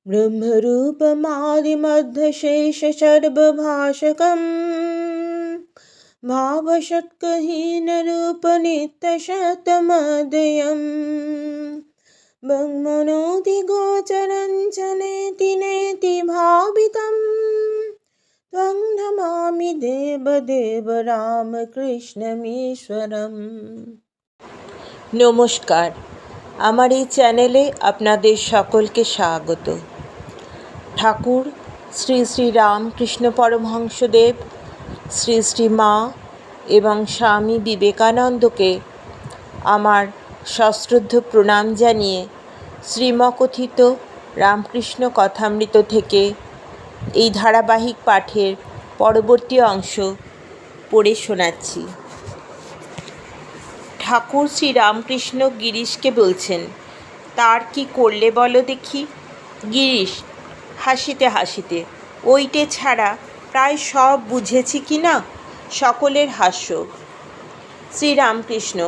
ब्रह्मरूपमादिमध्यशेषसर्वभाषकम् भावषट्कहीनरूपनित्यशतमद्वयम् ब्रह्मणोऽधिगोचरं च नेति नेति भावितं त्वं नमामि देवदेव রামকৃষ্ণমীশ্বরম। নমস্কার, আমার এই চ্যানেলে আপনাদের সকলকে স্বাগত। ঠাকুর শ্রী শ্রী রামকৃষ্ণ পরমহংসদেব, শ্রী শ্রী মা এবং স্বামী বিবেকানন্দকে আমার সশ্রদ্ধ প্রণাম জানিয়ে শ্রীমকথিত রামকৃষ্ণ কথামৃত থেকে এই ধারাবাহিক পাঠের পরবর্তী অংশ পড়ে শোনাচ্ছি। ঠাকুর শ্রী রামকৃষ্ণ গিরিশকে বলছেন, তার কি করলে বলো দেখি। গিরিশ হাসিতে হাসিতে, ওইটে ছাড়া প্রায় সব বুঝেছি কি না। সকলের হাস্য। শ্রীরামকৃষ্ণ,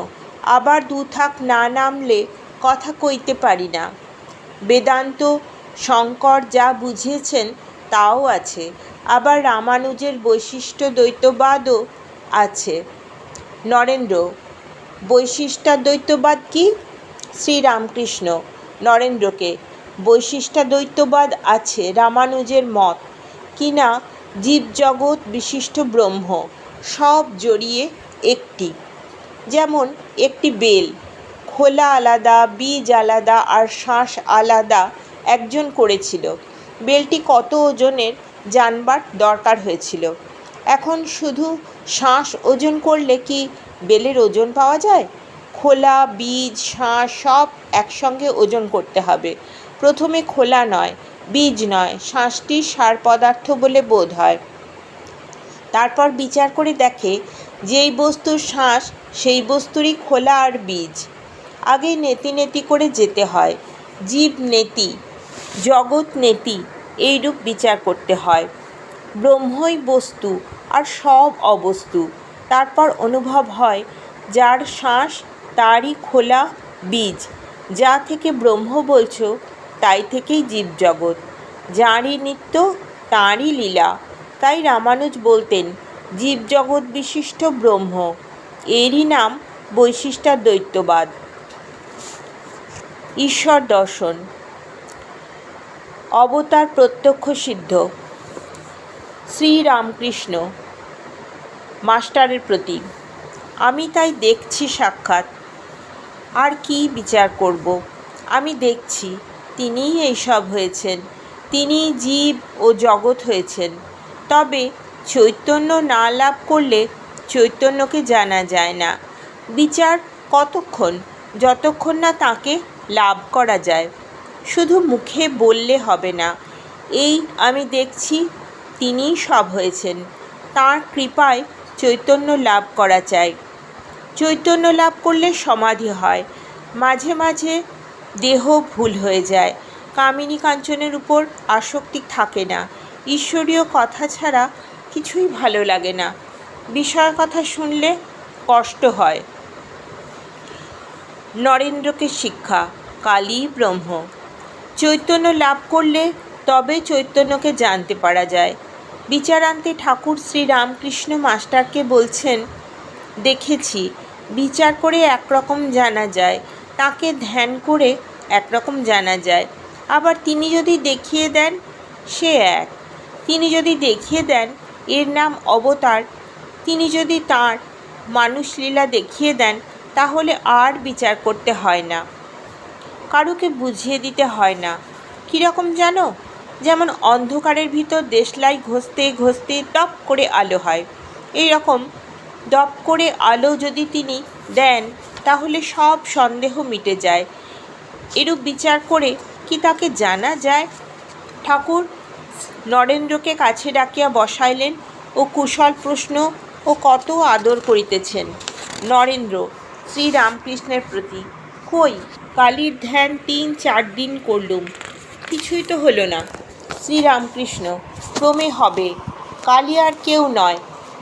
আবার দুথাক না নামলে কথা কইতে পারি না। বেদান্ত শঙ্কর যা বুঝিয়েছেন তাও আছে, আবার রামানুজের বৈশিষ্ট্য দ্বৈতবাদও আছে। নরেন্দ্র, বৈশিষ্ট্যাদ্বৈতবাদ কি? শ্রীরামকৃষ্ণ নরেন্দ্রকে, বৈশিষ্ট্যাদ্বৈতবাদ আছে রামানুজের মত কিনা জীবজগৎ বিশিষ্ট ব্রহ্ম সব জড়িয়ে একটি। যেমন একটি বেল, খোলা আলাদা, বীজ আলাদা আর শাঁস আলাদা একজন করেছিল। বেলটি কত ওজনের জানবার দরকার হয়েছিল। এখন শুধু শাঁস ওজন করলে কি বেলের ওজন পাওয়া যায়? খোলা, বীজ, শাঁস সব একসঙ্গে ওজন করতে হবে। প্রথমে খোলা নয়, বীজ নয়, শাঁসটি সার পদার্থ বলে বোধ হয়। তারপর বিচার করে দেখে যেই বস্তুর শাঁস সেই বস্তুরই খোলা আর বীজ। আগে নেতি নেতি করে যেতে হয়। জীব নেতি, জগৎ নেতি, এইরূপ বিচার করতে হয়। ব্রহ্মই বস্তু আর সব অবস্তু। তারপর অনুভব হয় যার শ্বাস তারই খোলা বীজ। যা থেকে ব্রহ্ম বলছো তাই থেকেই জীবজগৎ। যাঁরই নিত্য তাঁরই লীলা। তাই রামানুজ বলতেন জীবজগৎ বিশিষ্ট ব্রহ্ম। এরই নাম বৈশিষ্ট্যাদ্বৈতবাদ। ঈশ্বর দর্শন, অবতার প্রত্যক্ষ সিদ্ধ। শ্রীরামকৃষ্ণ মাস্টারের প্রতি, আমি তাই দেখছি সাক্ষাৎ, আর কি বিচার করব। আমি দেখছি তিনিই এইসব হয়েছেন, তিনিই জীব ও জগৎ হয়েছেন। তবে চৈতন্য না লাভ করলে চৈতন্যকে জানা যায় না। বিচার কতক্ষণ? যতক্ষণ না তাকে লাভ করা যায়। শুধু মুখে বললে হবে না। এই আমি দেখছি তিনিই সব হয়েছেন, তাঁর কৃপায় চৈতন্য লাভ করা চাই। চৈতন্য লাভ করলে সমাধি হয়। মাঝে মাঝে দেহ ভুল হয়ে যায়। কামিনী কাঞ্চনের উপর আসক্তি থাকে না। ঈশ্বরীয় কথা ছাড়া কিছুই ভালো লাগে না। বিষয় কথা শুনলে কষ্ট হয়। নরেন্দ্রকে শিক্ষা, কালী ব্রহ্ম। চৈতন্য লাভ করলে তবে চৈতন্যকে জানতে পারা যায়। বিচারান্তে ঠাকুর শ্রী রামকৃষ্ণ মাস্টারকে বলছেন, দেখেছি বিচার করে একরকম জানা যায়, তাকে ধ্যান করে একরকম জানা যায়। আবার তিনি যদি দেখিয়ে দেন সে এক। তিনি যদি দেখিয়ে দেন এর নাম অবতার। তিনি যদি তাঁর মানুষলীলা দেখিয়ে দেন তাহলে আর বিচার করতে হয় না, কারুকে বুঝিয়ে দিতে হয় না। কীরকম জানো? যেমন অন্ধকারের ভিতর দেশলাই ঘষতে ঘষতে টপ করে আলো হয়। এই রকম দপ করে আলো যদি তিনি দেন তাহলে সব সন্দেহ মিটে যায়। এরূপ বিচার করে কি তাকে জানা যায়? ঠাকুর নরেন্দ্রকে কাছে ডাকিয়া বসাইলেন ও কুশল প্রশ্ন ও কত আদর করিতেছেন। নরেন্দ্র শ্রীরামকৃষ্ণের প্রতি, কই কালীর ধ্যান ৩-৪ দিন করলুম, কিছুই তো হলো না। শ্রীরামকৃষ্ণ, ক্রমে হবে। কালী আর কেউ নয়,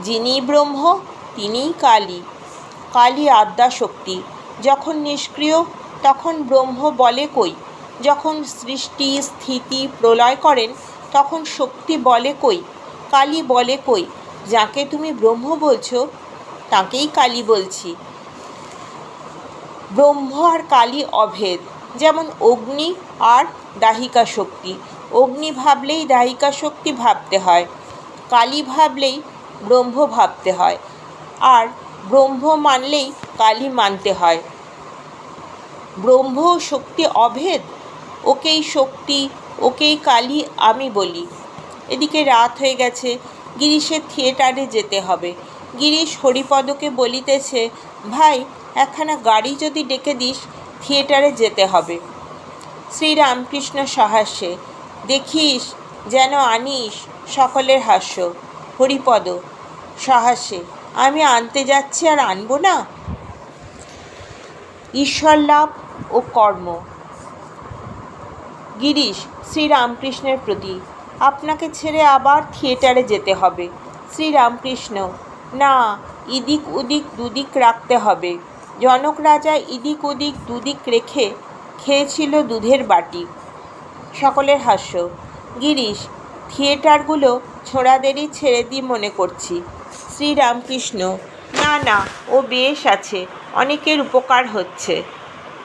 যিনি ব্রহ্ম তিনিই কালী। কালী আদ্যাশক্তি। যখন নিষ্ক্রিয় তখন ব্রহ্ম বলে কই? যখন সৃষ্টি স্থিতি প্রলয় করেন তখন শক্তি বলে কই, কালী বলে কই। যাকে তুমি ব্রহ্ম বলছো তাকেই কালী বলছি। ব্রহ্ম আর কালী অভেদ। যেমন অগ্নি আর দাহিকা শক্তি। অগ্নি ভাবলেই দাহিকা শক্তি ভাবতে হয়, কালী ভাবলেই ব্রহ্ম ভাবতে হয়, আর ব্রহ্ম মানলেই কালী মানতে হয়। ব্রহ্ম ও শক্তি অভেদ। ওকেই শক্তি, ওকেই কালী আমি বলি। এদিকে রাত হয়ে গেছে, গিরিশের থিয়েটারে যেতে হবে। গিরিশ হরিপদকে বলিতেছে, ভাই একখানা গাড়ি যদি ডেকে দিস, থিয়েটারে যেতে হবে। শ্রীরামকৃষ্ণ সহাস্যে, দেখিস যেন আনিস। সকলের হাস্য। হরিপদ সহাস্যে, আমি আনতে যাচ্ছি আর আনবো না। ঈশ্বর লাভ ও কর্ম। গিরিশ শ্রীরামকৃষ্ণের প্রতি, আপনাকে ছেড়ে আবার থিয়েটারে যেতে হবে। শ্রীরামকৃষ্ণ, না, ইদিক উদিক দুদিক রাখতে হবে। জনক রাজা ইদিক উদিক দুদিক রেখে খেয়েছিল দুধের বাটি। সকলের হাস্য। গিরিশ, থিয়েটারগুলো ছোঁড়াদেরই ছেড়ে দিই মনে করছি। শ্রীরামকৃষ্ণ, না না, ও বেশ আছে, অনেকের উপকার হচ্ছে।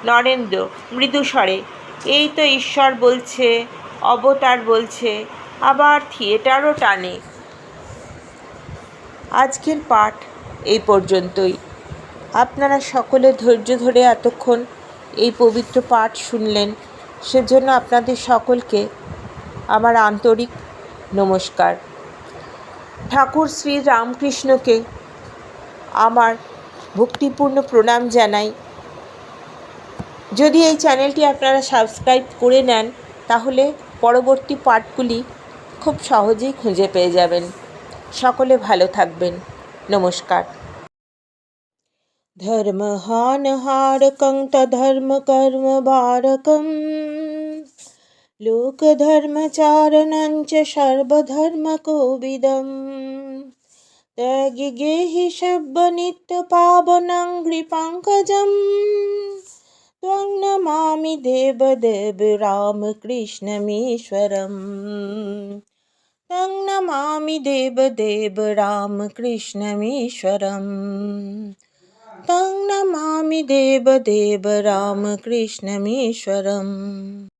নরেন্দ্র মৃদুস্বরে, এই তো ঈশ্বর বলছে, অবতার বলছে, আবার থিয়েটারও টানে। আজকের পাঠ এই পর্যন্তই। আপনারা সকলে ধৈর্য ধরে এতক্ষণ এই পবিত্র পাঠ শুনলেন, সেজন্য আপনাদের সকলকে আমার আন্তরিক নমস্কার। ঠাকুর শ্রী রামকৃষ্ণকে আমার ভক্তিপূর্ণ প্রণাম জানাই। যদি এই চ্যানেলটি আপনারা সাবস্ক্রাইব করে নেন তাহলে পরবর্তী পাঠগুলি খুব সহজেই খুঁজে পেয়ে যাবেন। সকলে ভালো থাকবেন। নমস্কার। ধর্মহানহারকং তধর্ম কর্ম বারকং লোকধর্মচারণঞ্চ সর্বধর্মকোবিদম ত্যাগি সব্য নিত্য পাবনং কৃপঙ্কজম ত্বং নমামি দেবদেব রামকৃষ্ণমীশ্বরম तं नमामि देवदेव रामकृष्णमीश्वरम् तं नमामि देवदेव रामकृष्णमीश्वरम्।